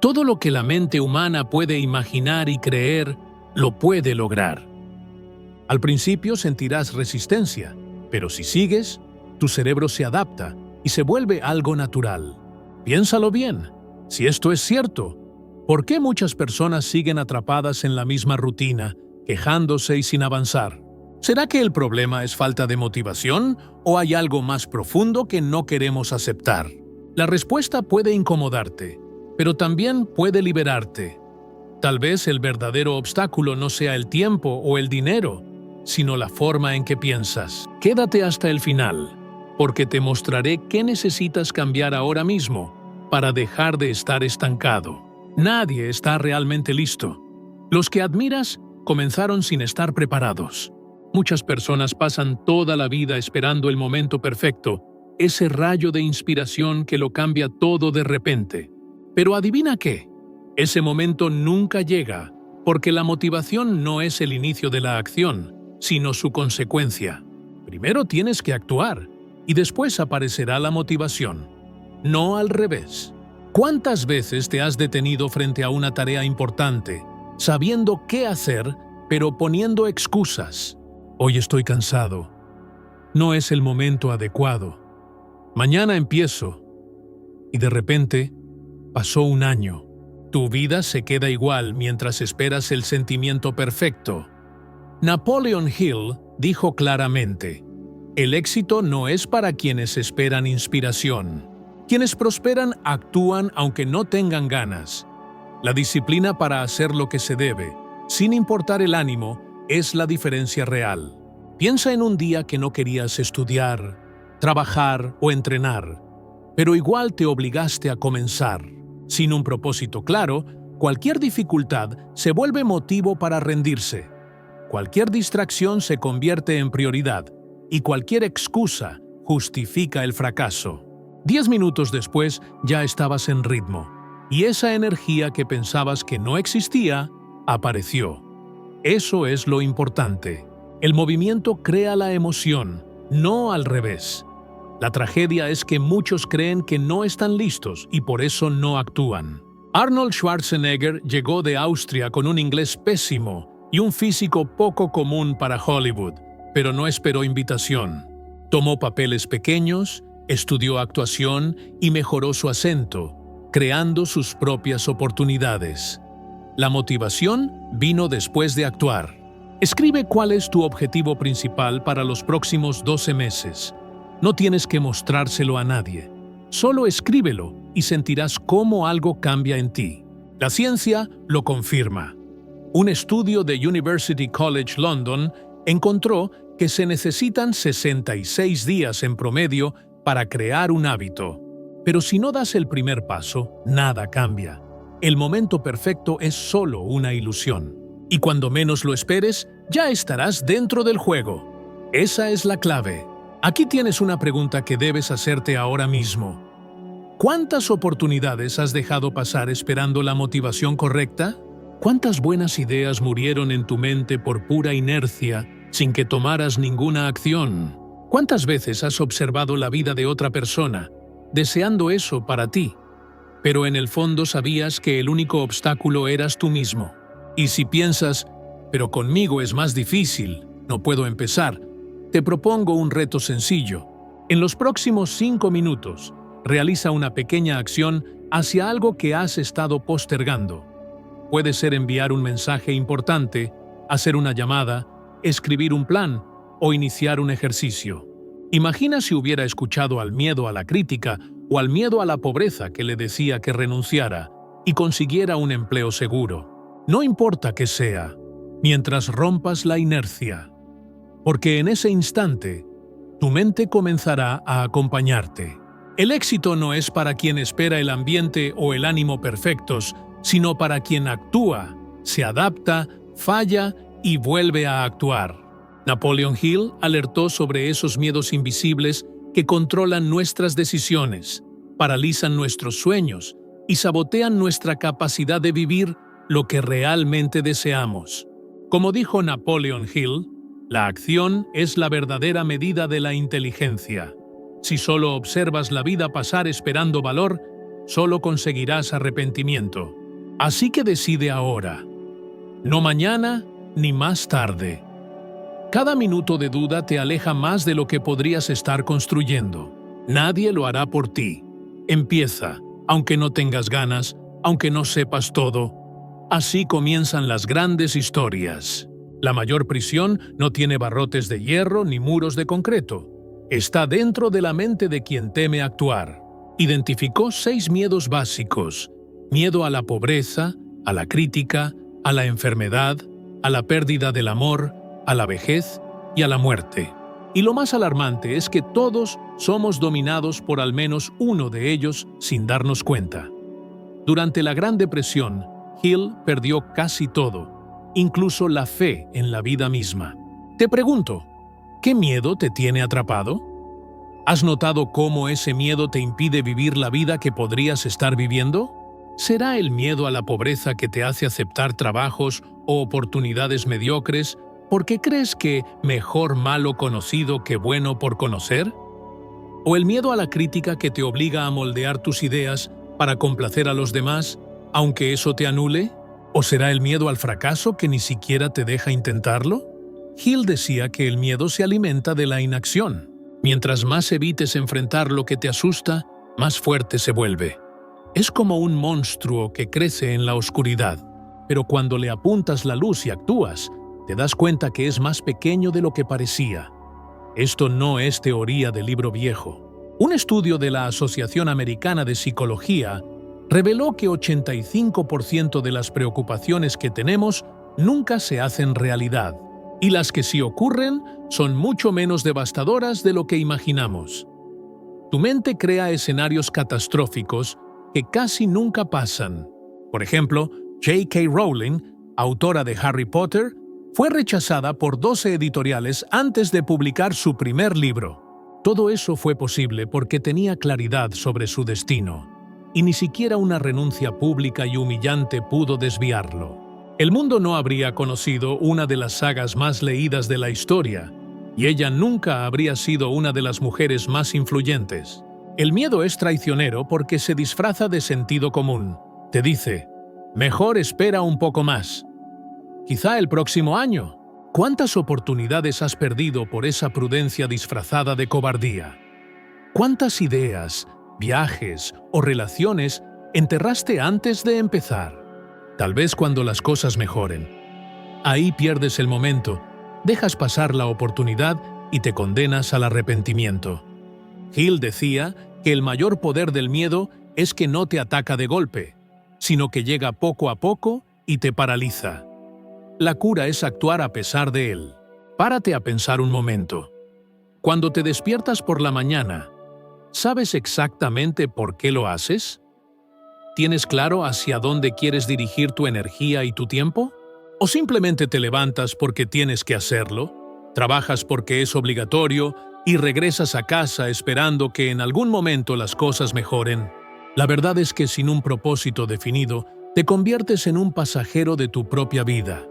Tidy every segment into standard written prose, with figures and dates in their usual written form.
Todo lo que la mente humana puede imaginar y creer, lo puede lograr. Al principio sentirás resistencia, pero si sigues, tu cerebro se adapta y se vuelve algo natural. Piénsalo bien. Si esto es cierto, ¿por qué muchas personas siguen atrapadas en la misma rutina, quejándose y sin avanzar? ¿Será que el problema es falta de motivación o hay algo más profundo que no queremos aceptar? La respuesta puede incomodarte, pero también puede liberarte. Tal vez el verdadero obstáculo no sea el tiempo o el dinero, sino la forma en que piensas. Quédate hasta el final, porque te mostraré qué necesitas cambiar ahora mismo para dejar de estar estancado. Nadie está realmente listo. Los que admiras comenzaron sin estar preparados. Muchas personas pasan toda la vida esperando el momento perfecto, ese rayo de inspiración que lo cambia todo de repente. Pero adivina qué, ese momento nunca llega, porque la motivación no es el inicio de la acción, sino su consecuencia. Primero tienes que actuar, y después aparecerá la motivación. No al revés. ¿Cuántas veces te has detenido frente a una tarea importante, sabiendo qué hacer, pero poniendo excusas? Hoy estoy cansado. No es el momento adecuado. Mañana empiezo. Y de repente, pasó un año. Tu vida se queda igual mientras esperas el sentimiento perfecto. Napoleon Hill dijo claramente: el éxito no es para quienes esperan inspiración. Quienes prosperan actúan aunque no tengan ganas. La disciplina para hacer lo que se debe, sin importar el ánimo, es la diferencia real. Piensa en un día que no querías estudiar, trabajar o entrenar, pero igual te obligaste a comenzar. Sin un propósito claro, cualquier dificultad se vuelve motivo para rendirse. Cualquier distracción se convierte en prioridad y cualquier excusa justifica el fracaso. 10 minutos después ya estabas en ritmo y esa energía que pensabas que no existía, apareció. Eso es lo importante. El movimiento crea la emoción, no al revés. La tragedia es que muchos creen que no están listos y por eso no actúan. Arnold Schwarzenegger llegó de Austria con un inglés pésimo y un físico poco común para Hollywood, pero no esperó invitación. Tomó papeles pequeños, estudió actuación y mejoró su acento, creando sus propias oportunidades. La motivación vino después de actuar. Escribe cuál es tu objetivo principal para los próximos 12 meses. No tienes que mostrárselo a nadie. Solo escríbelo y sentirás cómo algo cambia en ti. La ciencia lo confirma. Un estudio de University College London encontró que se necesitan 66 días en promedio para crear un hábito. Pero si no das el primer paso, nada cambia. El momento perfecto es solo una ilusión. Y cuando menos lo esperes, ya estarás dentro del juego. Esa es la clave. Aquí tienes una pregunta que debes hacerte ahora mismo. ¿Cuántas oportunidades has dejado pasar esperando la motivación correcta? ¿Cuántas buenas ideas murieron en tu mente por pura inercia sin que tomaras ninguna acción? ¿Cuántas veces has observado la vida de otra persona, deseando eso para ti, pero en el fondo sabías que el único obstáculo eras tú mismo? Y si piensas, pero conmigo es más difícil, no puedo empezar, te propongo un reto sencillo. En los próximos 5 minutos, realiza una pequeña acción hacia algo que has estado postergando. Puede ser enviar un mensaje importante, hacer una llamada, escribir un plan o iniciar un ejercicio. Imagina si hubiera escuchado al miedo a la crítica o al miedo a la pobreza que le decía que renunciara y consiguiera un empleo seguro. No importa qué sea, mientras rompas la inercia, porque en ese instante, tu mente comenzará a acompañarte. El éxito no es para quien espera el ambiente o el ánimo perfectos, sino para quien actúa, se adapta, falla y vuelve a actuar. Napoleon Hill alertó sobre esos miedos invisibles que controlan nuestras decisiones, paralizan nuestros sueños y sabotean nuestra capacidad de vivir lo que realmente deseamos. Como dijo Napoleon Hill, la acción es la verdadera medida de la inteligencia. Si solo observas la vida pasar esperando valor, solo conseguirás arrepentimiento. Así que decide ahora. No mañana ni más tarde. Cada minuto de duda te aleja más de lo que podrías estar construyendo. Nadie lo hará por ti. Empieza, aunque no tengas ganas, aunque no sepas todo. Así comienzan las grandes historias. La mayor prisión no tiene barrotes de hierro ni muros de concreto. Está dentro de la mente de quien teme actuar. Identificó 6 miedos básicos: miedo a la pobreza, a la crítica, a la enfermedad, a la pérdida del amor, a la vejez y a la muerte. Y lo más alarmante es que todos somos dominados por al menos uno de ellos sin darnos cuenta. Durante la Gran Depresión, Hill perdió casi todo, incluso la fe en la vida misma. Te pregunto, ¿qué miedo te tiene atrapado? ¿Has notado cómo ese miedo te impide vivir la vida que podrías estar viviendo? ¿Será el miedo a la pobreza que te hace aceptar trabajos o oportunidades mediocres porque crees que mejor malo conocido que bueno por conocer? ¿O el miedo a la crítica que te obliga a moldear tus ideas para complacer a los demás, aunque eso te anule? ¿O será el miedo al fracaso que ni siquiera te deja intentarlo? Hill decía que el miedo se alimenta de la inacción. Mientras más evites enfrentar lo que te asusta, más fuerte se vuelve. Es como un monstruo que crece en la oscuridad, pero cuando le apuntas la luz y actúas, te das cuenta que es más pequeño de lo que parecía. Esto no es teoría de libro viejo. Un estudio de la Asociación Americana de Psicología reveló que 85% de las preocupaciones que tenemos nunca se hacen realidad, y las que sí ocurren son mucho menos devastadoras de lo que imaginamos. Tu mente crea escenarios catastróficos que casi nunca pasan. Por ejemplo, J.K. Rowling, autora de Harry Potter, fue rechazada por 12 editoriales antes de publicar su primer libro. Todo eso fue posible porque tenía claridad sobre su destino, y ni siquiera una renuncia pública y humillante pudo desviarlo. El mundo no habría conocido una de las sagas más leídas de la historia, y ella nunca habría sido una de las mujeres más influyentes. El miedo es traicionero porque se disfraza de sentido común. Te dice, mejor espera un poco más. Quizá el próximo año. ¿Cuántas oportunidades has perdido por esa prudencia disfrazada de cobardía? ¿Cuántas ideas, viajes o relaciones enterraste antes de empezar? Tal vez cuando las cosas mejoren. Ahí pierdes el momento, dejas pasar la oportunidad y te condenas al arrepentimiento. Hill decía que el mayor poder del miedo es que no te ataca de golpe, sino que llega poco a poco y te paraliza. La cura es actuar a pesar de él. Párate a pensar un momento. Cuando te despiertas por la mañana, ¿sabes exactamente por qué lo haces? ¿Tienes claro hacia dónde quieres dirigir tu energía y tu tiempo? ¿O simplemente te levantas porque tienes que hacerlo? ¿Trabajas porque es obligatorio y regresas a casa esperando que en algún momento las cosas mejoren? La verdad es que sin un propósito definido, te conviertes en un pasajero de tu propia vida,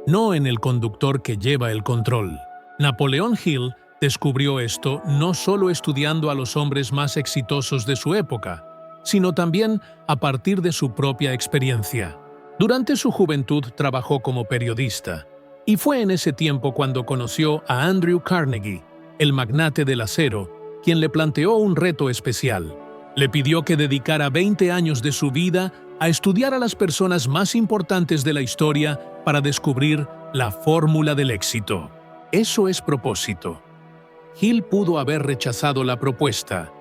no en el conductor que lleva el control. Napoleón Hill descubrió esto no solo estudiando a los hombres más exitosos de su época, sino también a partir de su propia experiencia. Durante su juventud trabajó como periodista, y fue en ese tiempo cuando conoció a Andrew Carnegie, el magnate del acero, quien le planteó un reto especial. Le pidió que dedicara 20 años de su vida a estudiar a las personas más importantes de la historia para descubrir la fórmula del éxito. Eso es propósito. Hill pudo haber rechazado la propuesta,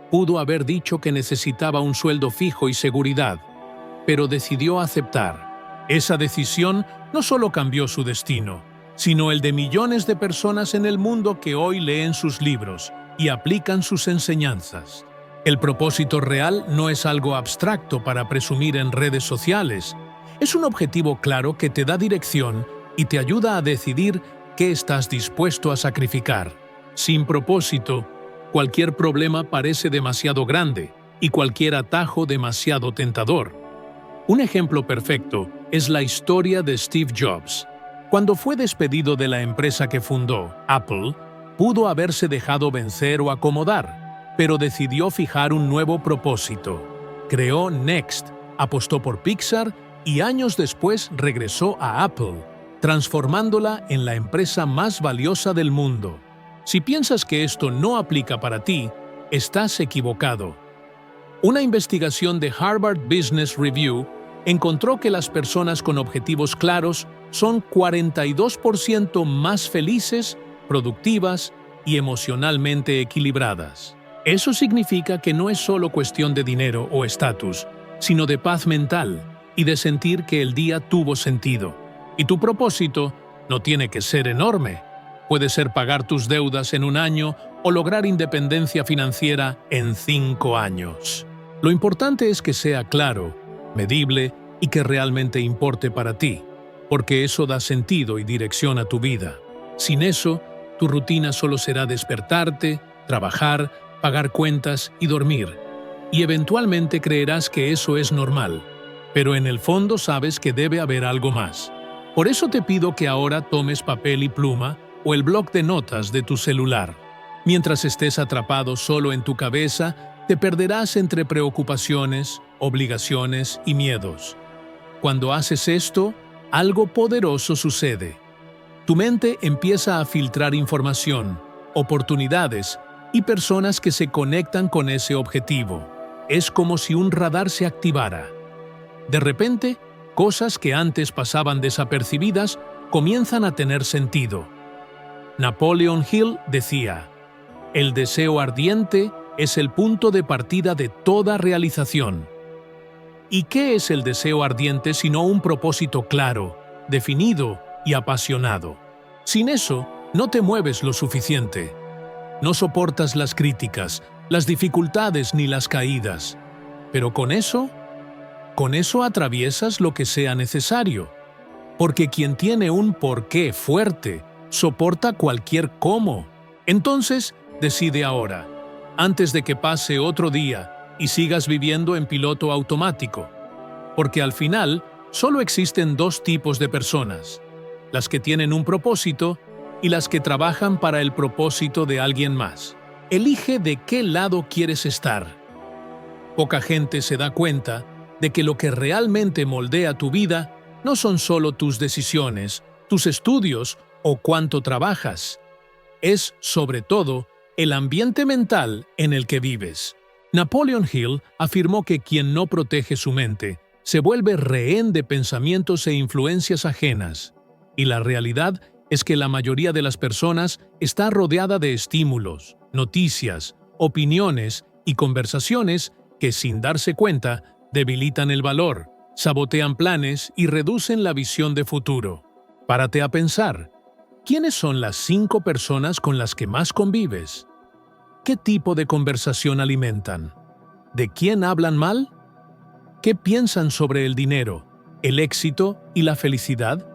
pudo haber dicho que necesitaba un sueldo fijo y seguridad, pero decidió aceptar. Esa decisión no solo cambió su destino, sino el de millones de personas en el mundo que hoy leen sus libros y aplican sus enseñanzas. El propósito real no es algo abstracto para presumir en redes sociales. Es un objetivo claro que te da dirección y te ayuda a decidir qué estás dispuesto a sacrificar. Sin propósito, cualquier problema parece demasiado grande y cualquier atajo demasiado tentador. Un ejemplo perfecto es la historia de Steve Jobs. Cuando fue despedido de la empresa que fundó, Apple, pudo haberse dejado vencer o acomodar, pero decidió fijar un nuevo propósito. creó Next, apostó por Pixar y años después regresó a Apple, transformándola en la empresa más valiosa del mundo. Si piensas que esto no aplica para ti, estás equivocado. Una investigación de Harvard Business Review encontró que las personas con objetivos claros son 42% más felices, productivas y emocionalmente equilibradas. Eso significa que no es solo cuestión de dinero o estatus, sino de paz mental y de sentir que el día tuvo sentido. Y tu propósito no tiene que ser enorme. Puede ser pagar tus deudas en 1 año o lograr independencia financiera en 5 años. Lo importante es que sea claro, medible y que realmente importe para ti, porque eso da sentido y dirección a tu vida. Sin eso, tu rutina solo será despertarte, trabajar, pagar cuentas y dormir, y eventualmente creerás que eso es normal, pero en el fondo sabes que debe haber algo más. Por eso te pido que ahora tomes papel y pluma o el bloc de notas de tu celular. Mientras estés atrapado solo en tu cabeza, te perderás entre preocupaciones, obligaciones y miedos. Cuando haces esto, algo poderoso sucede. Tu mente empieza a filtrar información, oportunidades y personas que se conectan con ese objetivo. Es como si un radar se activara. De repente, cosas que antes pasaban desapercibidas comienzan a tener sentido. Napoleon Hill decía: "El deseo ardiente es el punto de partida de toda realización". ¿Y qué es el deseo ardiente sino un propósito claro, definido y apasionado? Sin eso, no te mueves lo suficiente. No soportas las críticas, las dificultades ni las caídas. Pero con eso atraviesas lo que sea necesario. Porque quien tiene un porqué fuerte, soporta cualquier cómo. Entonces, decide ahora, antes de que pase otro día y sigas viviendo en piloto automático. Porque al final, solo existen 2 tipos de personas: las que tienen un propósito y las que trabajan para el propósito de alguien más. Elige de qué lado quieres estar. Poca gente se da cuenta de que lo que realmente moldea tu vida no son solo tus decisiones, tus estudios o cuánto trabajas. Es, sobre todo, el ambiente mental en el que vives. Napoleon Hill afirmó que quien no protege su mente se vuelve rehén de pensamientos e influencias ajenas. Y la realidad es que la mayoría de las personas está rodeada de estímulos, noticias, opiniones y conversaciones que, sin darse cuenta, debilitan el valor, sabotean planes y reducen la visión de futuro. Párate a pensar, ¿quiénes son las 5 personas con las que más convives? ¿Qué tipo de conversación alimentan? ¿De quién hablan mal? ¿Qué piensan sobre el dinero, el éxito y la felicidad?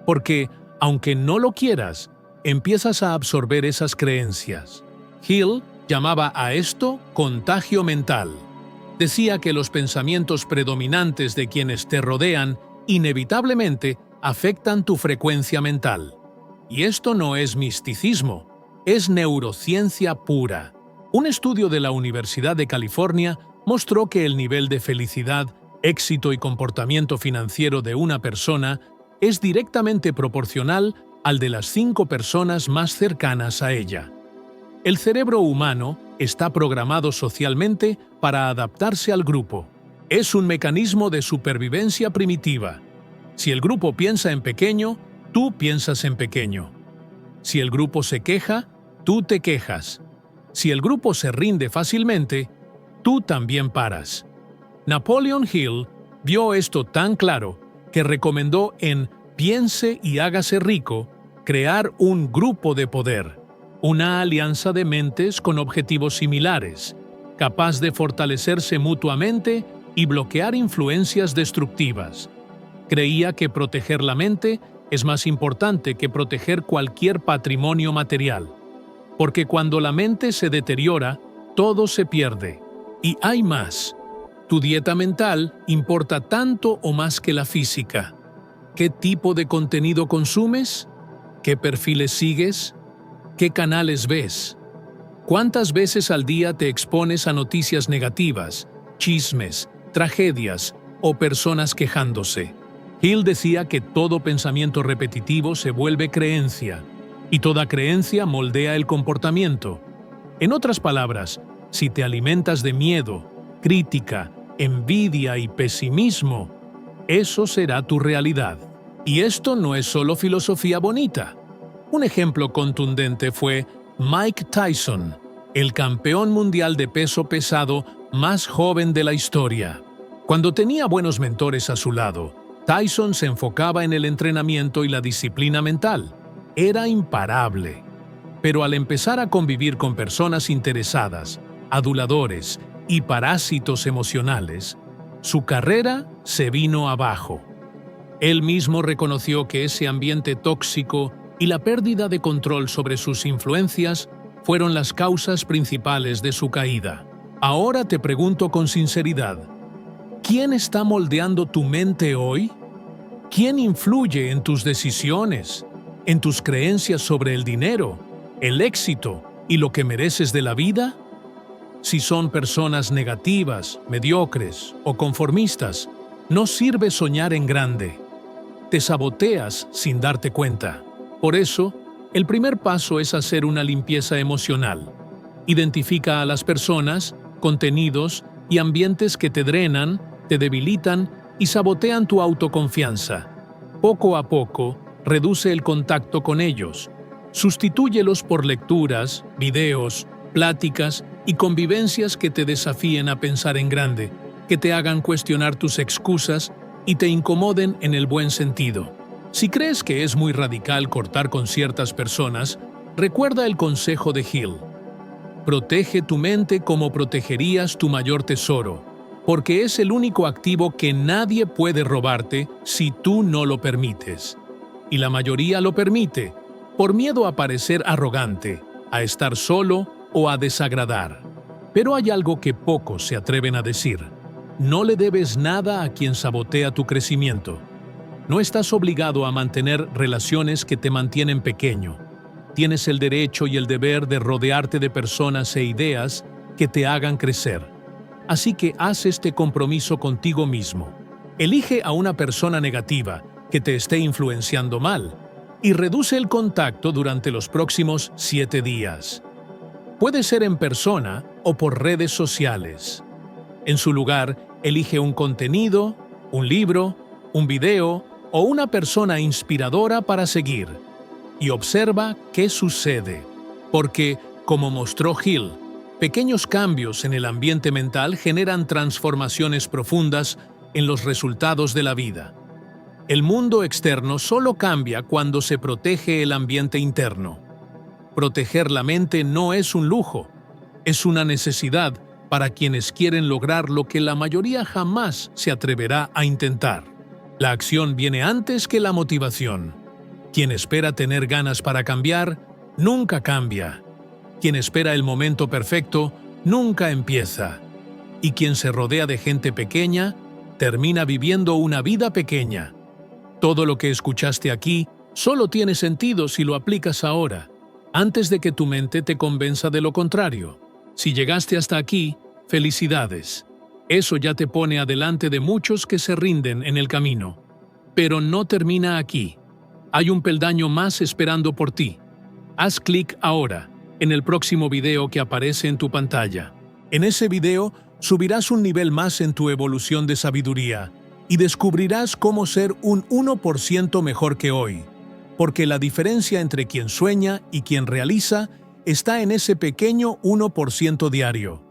Porque, aunque no lo quieras, empiezas a absorber esas creencias. Hill llamaba a esto contagio mental. Decía que los pensamientos predominantes de quienes te rodean inevitablemente afectan tu frecuencia mental. Y esto no es misticismo, es neurociencia pura. Un estudio de la Universidad de California mostró que el nivel de felicidad, éxito y comportamiento financiero de una persona es directamente proporcional al de las 5 personas más cercanas a ella. El cerebro humano está programado socialmente para adaptarse al grupo. Es un mecanismo de supervivencia primitiva. Si el grupo piensa en pequeño, tú piensas en pequeño. Si el grupo se queja, tú te quejas. Si el grupo se rinde fácilmente, tú también paras. Napoleon Hill vio esto tan claro que recomendó en Piense y hágase rico crear un grupo de poder, una alianza de mentes con objetivos similares, capaz de fortalecerse mutuamente y bloquear influencias destructivas. Creía que proteger la mente es más importante que proteger cualquier patrimonio material, porque cuando la mente se deteriora, todo se pierde. Y hay más. Tu dieta mental importa tanto o más que la física. ¿Qué tipo de contenido consumes? ¿Qué perfiles sigues? ¿Qué canales ves? ¿Cuántas veces al día te expones a noticias negativas, chismes, tragedias o personas quejándose. Hill decía que todo pensamiento repetitivo se vuelve creencia, y toda creencia moldea el comportamiento. En otras palabras, si te alimentas de miedo, crítica, envidia y pesimismo, eso será tu realidad. Y esto no es solo filosofía bonita. Un ejemplo contundente fue Mike Tyson, el campeón mundial de peso pesado más joven de la historia. Cuando tenía buenos mentores a su lado, Tyson se enfocaba en el entrenamiento y la disciplina mental. Era imparable. Pero al empezar a convivir con personas interesadas, aduladores y parásitos emocionales, su carrera se vino abajo. Él mismo reconoció que ese ambiente tóxico y la pérdida de control sobre sus influencias fueron las causas principales de su caída. Ahora te pregunto con sinceridad, ¿quién está moldeando tu mente hoy? ¿Quién influye en tus decisiones, en tus creencias sobre el dinero, el éxito y lo que mereces de la vida? Si son personas negativas, mediocres o conformistas, no sirve soñar en grande. Te saboteas sin darte cuenta. Por eso, el primer paso es hacer una limpieza emocional. Identifica a las personas, contenidos y ambientes que te drenan, te debilitan y sabotean tu autoconfianza. Poco a poco, reduce el contacto con ellos. Sustitúyelos por lecturas, videos, pláticas y convivencias que te desafíen a pensar en grande, que te hagan cuestionar tus excusas y te incomoden en el buen sentido. Si crees que es muy radical cortar con ciertas personas, recuerda el consejo de Hill. Protege tu mente como protegerías tu mayor tesoro, porque es el único activo que nadie puede robarte si tú no lo permites. Y la mayoría lo permite, por miedo a parecer arrogante, a estar solo o a desagradar. Pero hay algo que pocos se atreven a decir. No le debes nada a quien sabotea tu crecimiento. No estás obligado a mantener relaciones que te mantienen pequeño. Tienes el derecho y el deber de rodearte de personas e ideas que te hagan crecer. Así que haz este compromiso contigo mismo. Elige a una persona negativa que te esté influenciando mal y reduce el contacto durante los próximos 7 días. Puede ser en persona o por redes sociales. En su lugar, elige un contenido, un libro, un video o una persona inspiradora para seguir y observa qué sucede. Porque, como mostró Hill, pequeños cambios en el ambiente mental generan transformaciones profundas en los resultados de la vida. El mundo externo solo cambia cuando se protege el ambiente interno. Proteger la mente no es un lujo, es una necesidad para quienes quieren lograr lo que la mayoría jamás se atreverá a intentar. La acción viene antes que la motivación. Quien espera tener ganas para cambiar, nunca cambia. Quien espera el momento perfecto, nunca empieza. Y quien se rodea de gente pequeña, termina viviendo una vida pequeña. Todo lo que escuchaste aquí solo tiene sentido si lo aplicas ahora, antes de que tu mente te convenza de lo contrario. Si llegaste hasta aquí, felicidades. Eso ya te pone adelante de muchos que se rinden en el camino. Pero no termina aquí. Hay un peldaño más esperando por ti. Haz clic ahora en el próximo video que aparece en tu pantalla. En ese video subirás un nivel más en tu evolución de sabiduría y descubrirás cómo ser un 1% mejor que hoy. Porque la diferencia entre quien sueña y quien realiza está en ese pequeño 1% diario.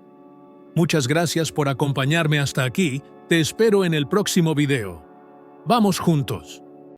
Muchas gracias por acompañarme hasta aquí. Te espero en el próximo video. Vamos juntos.